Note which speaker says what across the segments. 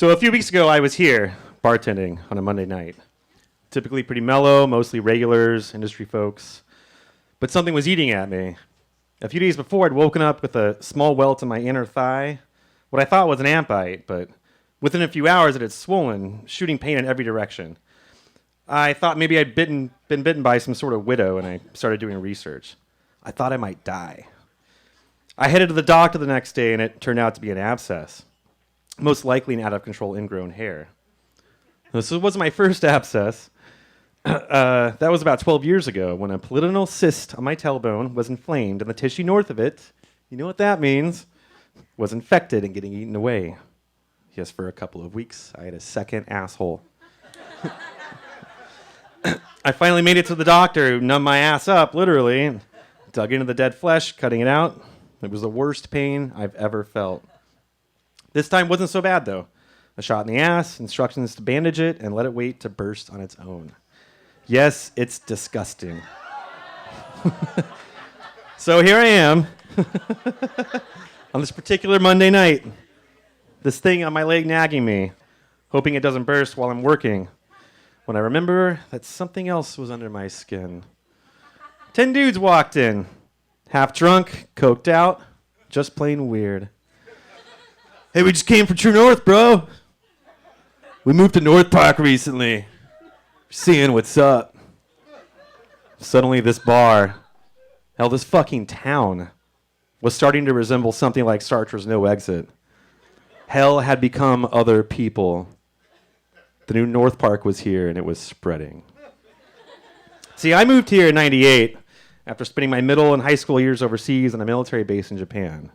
Speaker 1: So a few weeks ago, I was here bartending on a Monday night. Typically pretty mellow, mostly regulars, industry folks. But something was eating at me. A few days before, I'd woken up with a small welt in my inner thigh, what I thought was an ant bite, but within a few hours it had swollen, shooting pain in every direction. I thought maybe I'd been bitten by some sort of widow, and I started doing research. I thought I might die. I headed to the doctor the next day, and it turned out to be an abscess, most likely an out-of-control ingrown hair. This wasn't my first abscess. That was about 12 years ago when a pulmonal cyst on my tailbone was inflamed, and the tissue north of it, you know what that means, was infected and getting eaten away. Yes, for a couple of weeks, I had a second asshole. I finally made it to the doctor, who numbed my ass up, literally, and dug into the dead flesh, cutting it out. It was the worst pain I've ever felt. This time wasn't so bad, though. A shot in the ass, instructions to bandage it, and let it wait to burst on its own. Yes, it's disgusting. So here I am, on this particular Monday night, this thing on my leg nagging me, hoping it doesn't burst while I'm working, when I remember that something else was under my skin. 10 dudes walked in, half drunk, coked out, just plain weird. Hey, we just came from True North, bro. We moved to North Park recently. Seeing what's up. Suddenly this bar, hell, this fucking town, was starting to resemble something like Sartre's No Exit. Hell had become other people. The new North Park was here, and it was spreading. See, I moved here in '98 after spending my middle and high school years overseas on a military base in Japan,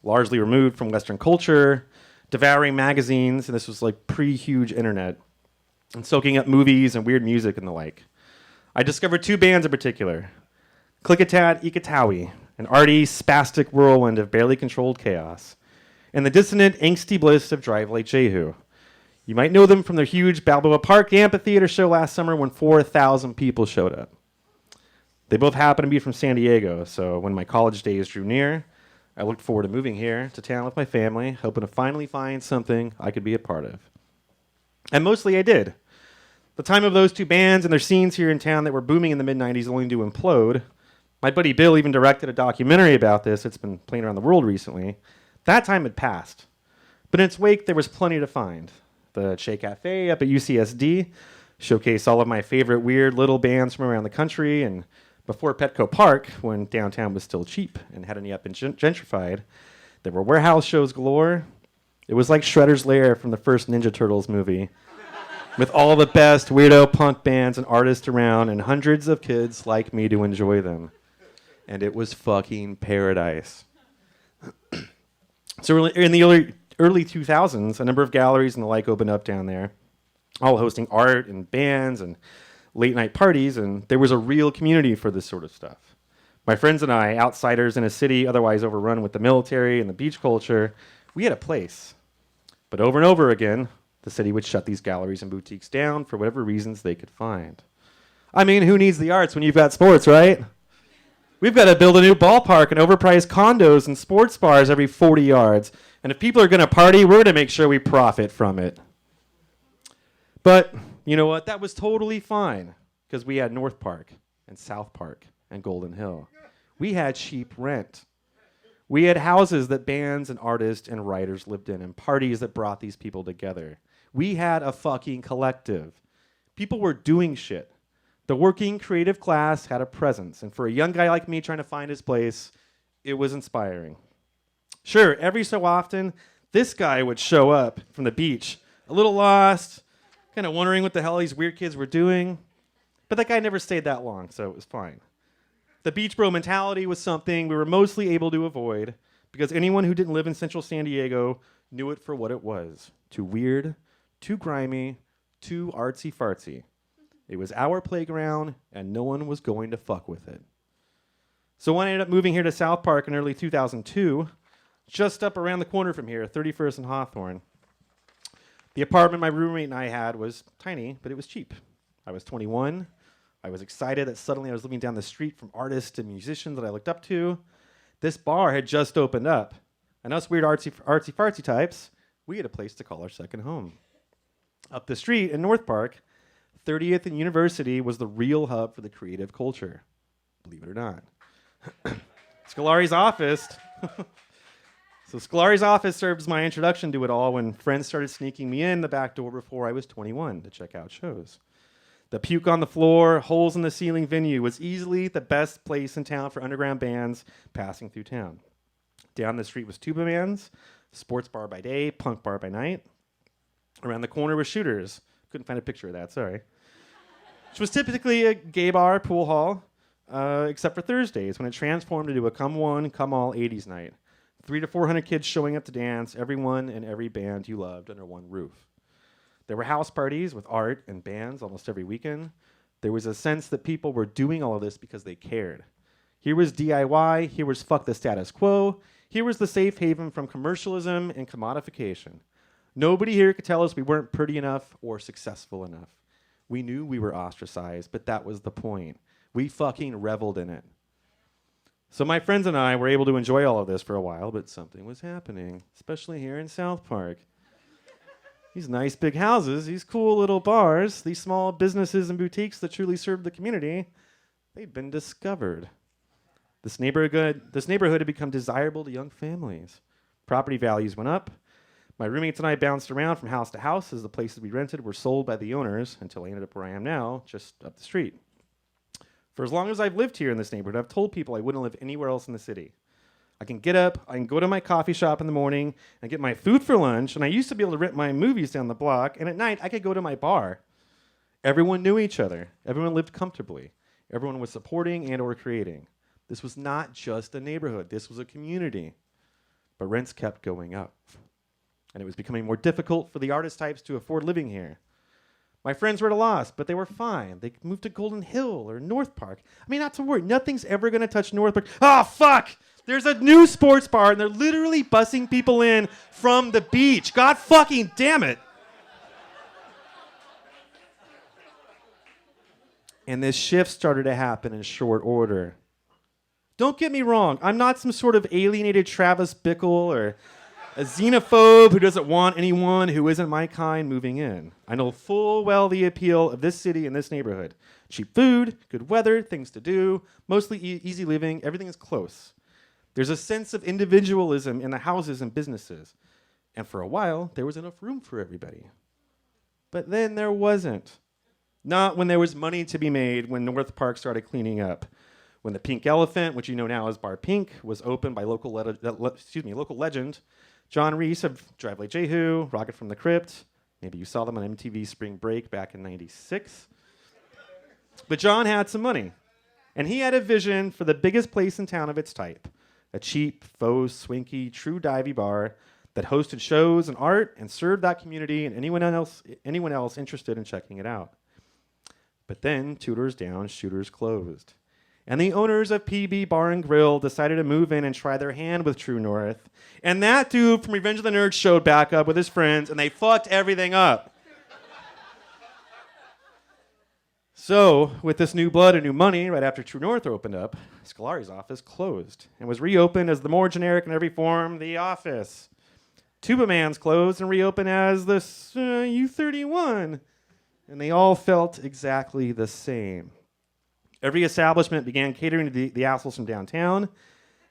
Speaker 1: largely removed from Western culture, devouring magazines, and this was like pre-huge internet, and soaking up movies and weird music and the like. I discovered two bands in particular, Klickitat Ikatawi, an arty, spastic whirlwind of barely controlled chaos, and the dissonant, angsty bliss of Drive Like Jehu. You might know them from their huge Balboa Park amphitheater show last summer when 4,000 people showed up. They both happen to be from San Diego, so when my college days drew near, I looked forward to moving here to town with my family, hoping to finally find something I could be a part of. And mostly I did. The time of those two bands and their scenes here in town that were booming in the mid-'90s only to implode. My buddy Bill even directed a documentary about this. It's been playing around the world recently. That time had passed. But in its wake, there was plenty to find. The Che Cafe up at UCSD showcased all of my favorite weird little bands from around the country, and before Petco Park, when downtown was still cheap and hadn't yet been gentrified, there were warehouse shows galore. It was like Shredder's Lair from the first Ninja Turtles movie, with all the best weirdo punk bands and artists around and hundreds of kids like me to enjoy them. And it was fucking paradise. So in the early 2000s, a number of galleries and the like opened up down there, all hosting art and bands and late-night parties, and there was a real community for this sort of stuff. My friends and I, outsiders in a city otherwise overrun with the military and the beach culture, we had a place. But over and over again, the city would shut these galleries and boutiques down for whatever reasons they could find. I mean, who needs the arts when you've got sports, right? We've got to build a new ballpark and overpriced condos and sports bars every 40 yards. And if people are going to party, we're going to make sure we profit from it. But you know what? That was totally fine because we had North Park and South Park and Golden Hill. We had cheap rent. We had houses that bands and artists and writers lived in and parties that brought these people together. We had a fucking collective. People were doing shit. The working creative class had a presence. And for a young guy like me trying to find his place, it was inspiring. Sure, every so often, this guy would show up from the beach, a little lost, kind of wondering what the hell these weird kids were doing. But that guy never stayed that long, so it was fine. The beach bro mentality was something we were mostly able to avoid because anyone who didn't live in central San Diego knew it for what it was. Too weird, too grimy, too artsy-fartsy. It was our playground, and no one was going to fuck with it. So when I ended up moving here to South Park in early 2002, just up around the corner from here, 31st and Hawthorne, the apartment my roommate and I had was tiny, but it was cheap. I was 21. I was excited that suddenly I was living down the street from artists and musicians that I looked up to. This bar had just opened up, and us weird artsy-fartsy types, we had a place to call our second home. Up the street in North Park, 30th and University was the real hub for the creative culture. Believe it or not. Scolari's office. So Scolari's office served as my introduction to it all when friends started sneaking me in the back door before I was 21 to check out shows. The puke on the floor, holes in the ceiling venue was easily the best place in town for underground bands passing through town. Down the street was Tuba Bands, sports bar by day, punk bar by night. Around the corner was Shooters. Couldn't find a picture of that, sorry. Which was typically a gay bar, pool hall, except for Thursdays when it transformed into a come one, come all 80s night. 300 to 400 kids showing up to dance, everyone and every band you loved under one roof. There were house parties with art and bands almost every weekend. There was a sense that people were doing all of this because they cared. Here was DIY, here was fuck the status quo, here was the safe haven from commercialism and commodification. Nobody here could tell us we weren't pretty enough or successful enough. We knew we were ostracized, but that was the point. We fucking reveled in it. So my friends and I were able to enjoy all of this for a while, but something was happening, especially here in South Park. These nice big houses, these cool little bars, these small businesses and boutiques that truly served the community, they'd been discovered. This neighborhood had become desirable to young families. Property values went up. My roommates and I bounced around from house to house as the places we rented were sold by the owners until I ended up where I am now, just up the street. For as long as I've lived here in this neighborhood, I've told people I wouldn't live anywhere else in the city. I can get up, I can go to my coffee shop in the morning and get my food for lunch, and I used to be able to rent my movies down the block, and at night I could go to my bar. Everyone knew each other. Everyone lived comfortably. Everyone was supporting and or creating. This was not just a neighborhood. This was a community. But rents kept going up. And it was becoming more difficult for the artist types to afford living here. My friends were at a loss, but they were fine. They moved to Golden Hill or North Park. I mean, not to worry. Nothing's ever going to touch North Park. Oh, fuck! There's a new sports bar, and they're literally busing people in from the beach. God fucking damn it. And this shift started to happen in short order. Don't get me wrong. I'm not some sort of alienated Travis Bickle or a xenophobe who doesn't want anyone who isn't my kind moving in. I know full well the appeal of this city and this neighborhood. Cheap food, good weather, things to do, mostly easy living, everything is close. There's a sense of individualism in the houses and businesses. And for a while, there was enough room for everybody. But then there wasn't. Not when there was money to be made when North Park started cleaning up. When the Pink Elephant, which you know now as Bar Pink, was opened by local legend John Reese of Drive Like Jehu, Rocket from the Crypt. Maybe you saw them on MTV Spring Break back in '96. But John had some money, and he had a vision for the biggest place in town of its type, a cheap, faux, swanky, true divey bar that hosted shows and art and served that community and anyone else interested in checking it out. But then, Tutors down, Shooters closed. And the owners of PB Bar and Grill decided to move in and try their hand with True North. And that dude from Revenge of the Nerds showed back up with his friends, and they fucked everything up. So, with this new blood and new money, right after True North opened up, Scolari's office closed and was reopened as the more generic in every form, The Office. Tuba Man's closed and reopened as the U31. And they all felt exactly the same. Every establishment began catering to the assholes from downtown,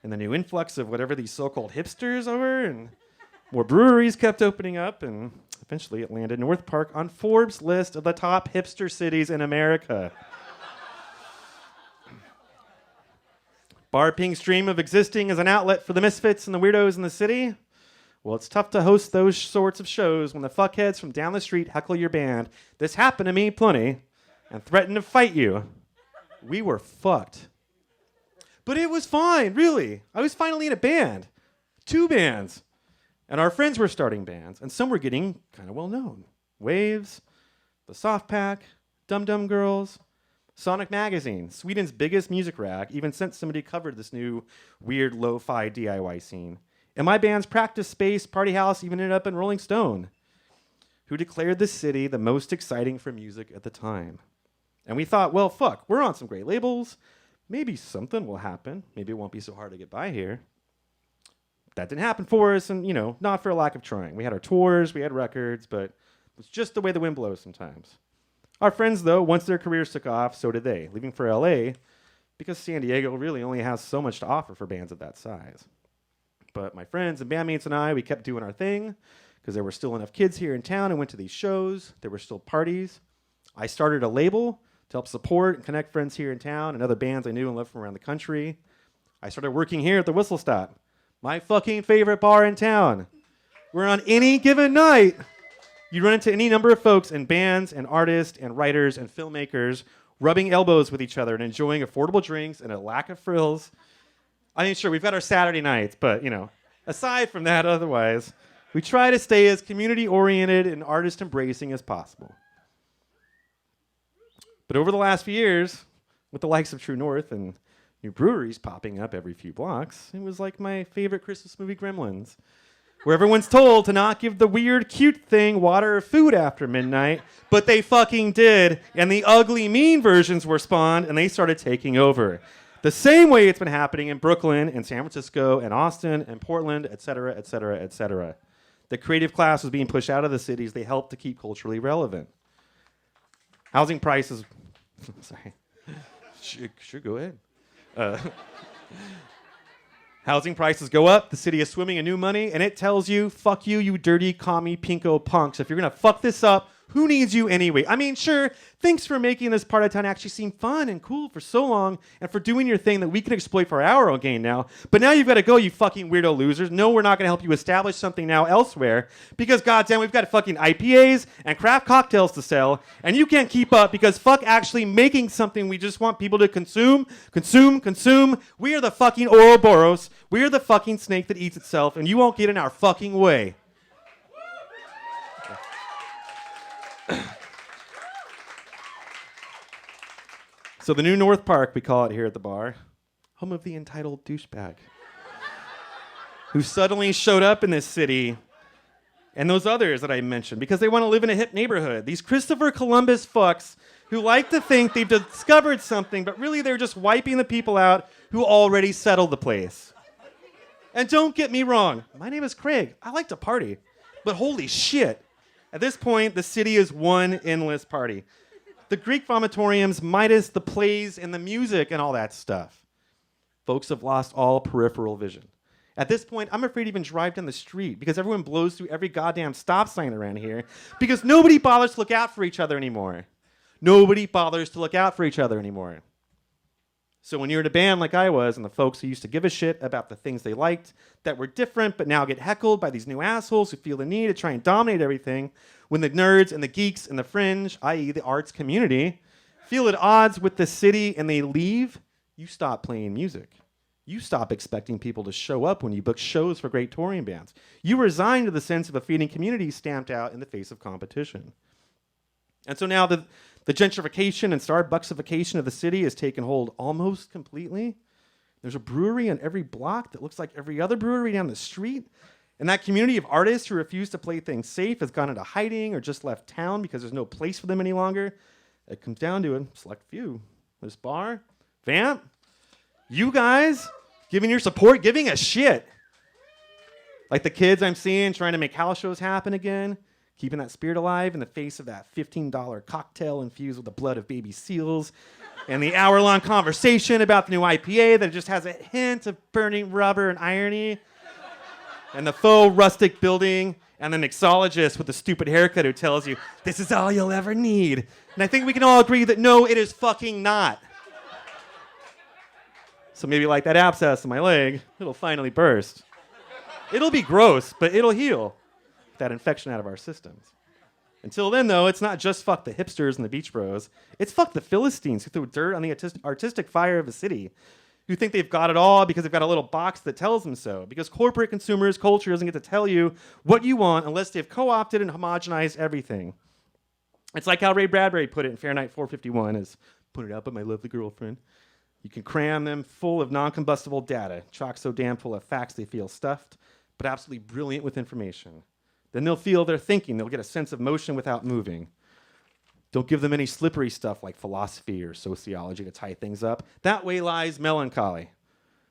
Speaker 1: and the new influx of whatever these so-called hipsters are, and more breweries kept opening up, and eventually it landed North Park on Forbes' list of the top hipster cities in America. Bar Pink's dream of existing as an outlet for the misfits and the weirdos in the city? Well, it's tough to host those sorts of shows when the fuckheads from down the street heckle your band. This happened to me plenty, and threaten to fight you. We were fucked. But it was fine, really. I was finally in a band. 2 bands. And our friends were starting bands, and some were getting kind of well known. Waves, The Soft Pack, Dum Dum Girls, Sonic Magazine, Sweden's biggest music rag, even sent somebody covered this new weird lo-fi DIY scene. And my band's practice space, party house, even ended up in Rolling Stone, who declared the city the most exciting for music at the time. And we thought, well, fuck, we're on some great labels. Maybe something will happen. Maybe it won't be so hard to get by here. that didn't happen for us, and, not for a lack of trying. We had our tours, we had records, but it was just the way the wind blows sometimes. Our friends, though, once their careers took off, so did they, leaving for LA, because San Diego really only has so much to offer for bands of that size. But my friends and bandmates and I, we kept doing our thing, because there were still enough kids here in town and went to these shows. There were still parties. I started a label to help support and connect friends here in town and other bands I knew and loved from around the country. I started working here at the Whistle Stop, my fucking favorite bar in town, where on any given night, you run into any number of folks and bands and artists and writers and filmmakers rubbing elbows with each other and enjoying affordable drinks and a lack of frills. I mean, sure, we've got our Saturday nights, but, aside from that, otherwise, we try to stay as community-oriented and artist-embracing as possible. But over the last few years, with the likes of True North and new breweries popping up every few blocks, it was like my favorite Christmas movie, Gremlins, where everyone's told to not give the weird, cute thing water or food after midnight, but they fucking did, and the ugly, mean versions were spawned, and they started taking over. The same way it's been happening in Brooklyn and San Francisco and Austin and Portland, et cetera, et cetera, et cetera. The creative class was being pushed out of the cities they helped to keep culturally relevant. Housing prices, sorry, sure, go ahead. Housing prices go up, the city is swimming in new money, and it tells you, fuck you, you dirty commie pinko punks. If you're gonna fuck this up, who needs you anyway? I mean, sure, thanks for making this part of town actually seem fun and cool for so long and for doing your thing that we can exploit for our own gain now. But now you've got to go, you fucking weirdo losers. No, we're not going to help you establish something now elsewhere because, goddamn, we've got fucking IPAs and craft cocktails to sell, and you can't keep up because fuck actually making something we just want people to consume. We are the fucking Ouroboros. We are the fucking snake that eats itself, and you won't get in our fucking way. So the new North Park, we call it here at the bar, home of the entitled douchebag, who suddenly showed up in this city, and those others that I mentioned, because they want to live in a hip neighborhood. These Christopher Columbus fucks who like to think they've discovered something, but really they're just wiping the people out who already settled the place. And don't get me wrong, my name is Craig. I like to party, but holy shit. At this point, the city is one endless party. The Greek vomitoriums, Midas, the plays, and the music and all that stuff. Folks have lost all peripheral vision. At this point, I'm afraid to even drive down the street because everyone blows through every goddamn stop sign around here because nobody bothers to look out for each other anymore. So when you're in a band like I was, and the folks who used to give a shit about the things they liked that were different but now get heckled by these new assholes who feel the need to try and dominate everything, when the nerds and the geeks and the fringe, i.e. the arts community, feel at odds with the city and they leave, you stop playing music. You stop expecting people to show up when you book shows for great touring bands. You resign to the sense of a feeding community stamped out in the face of competition. And so now the gentrification and Starbucksification of the city has taken hold almost completely. There's a brewery on every block that looks like every other brewery down the street. And that community of artists who refuse to play things safe has gone into hiding or just left town because there's no place for them any longer. It comes down to a select few. This bar, VAMP, you guys giving your support, giving a shit. Like the kids I'm seeing trying to make house shows happen again, keeping that spirit alive in the face of that $15 cocktail infused with the blood of baby seals, and the hour-long conversation about the new IPA that just has a hint of burning rubber and irony, and the faux rustic building, and the mixologist with the stupid haircut who tells you, this is all you'll ever need. And I think we can all agree that no, it is fucking not. So maybe like that abscess in my leg, it'll finally burst. It'll be gross, but it'll heal that infection out of our systems. Until then, though, it's not just fuck the hipsters and the beach bros. It's fuck the Philistines who throw dirt on the artistic fire of a city, who think they've got it all because they've got a little box that tells them so. Because corporate consumers' culture doesn't get to tell you what you want unless they've co-opted and homogenized everything. It's like how Ray Bradbury put it in Fahrenheit 451 is, put it out by my lovely girlfriend. You can cram them full of non-combustible data, chock so damn full of facts they feel stuffed, but absolutely brilliant with information. Then they'll feel they're thinking. They'll get a sense of motion without moving. Don't give them any slippery stuff like philosophy or sociology to tie things up. That way lies melancholy.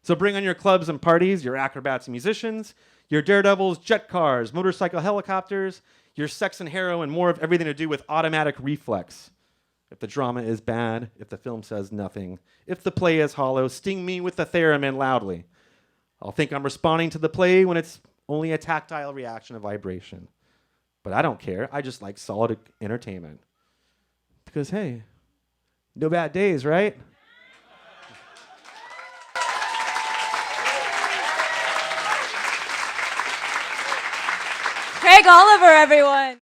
Speaker 1: So bring on your clubs and parties, your acrobats and musicians, your daredevils, jet cars, motorcycle helicopters, your sex and heroin, more of everything to do with automatic reflex. If the drama is bad, if the film says nothing, if the play is hollow, sting me with the theremin loudly. I'll think I'm responding to the play when it's only a tactile reaction of vibration. But I don't care. I just like solid entertainment. Because, hey, no bad days, right?
Speaker 2: Craig Oliver, everyone.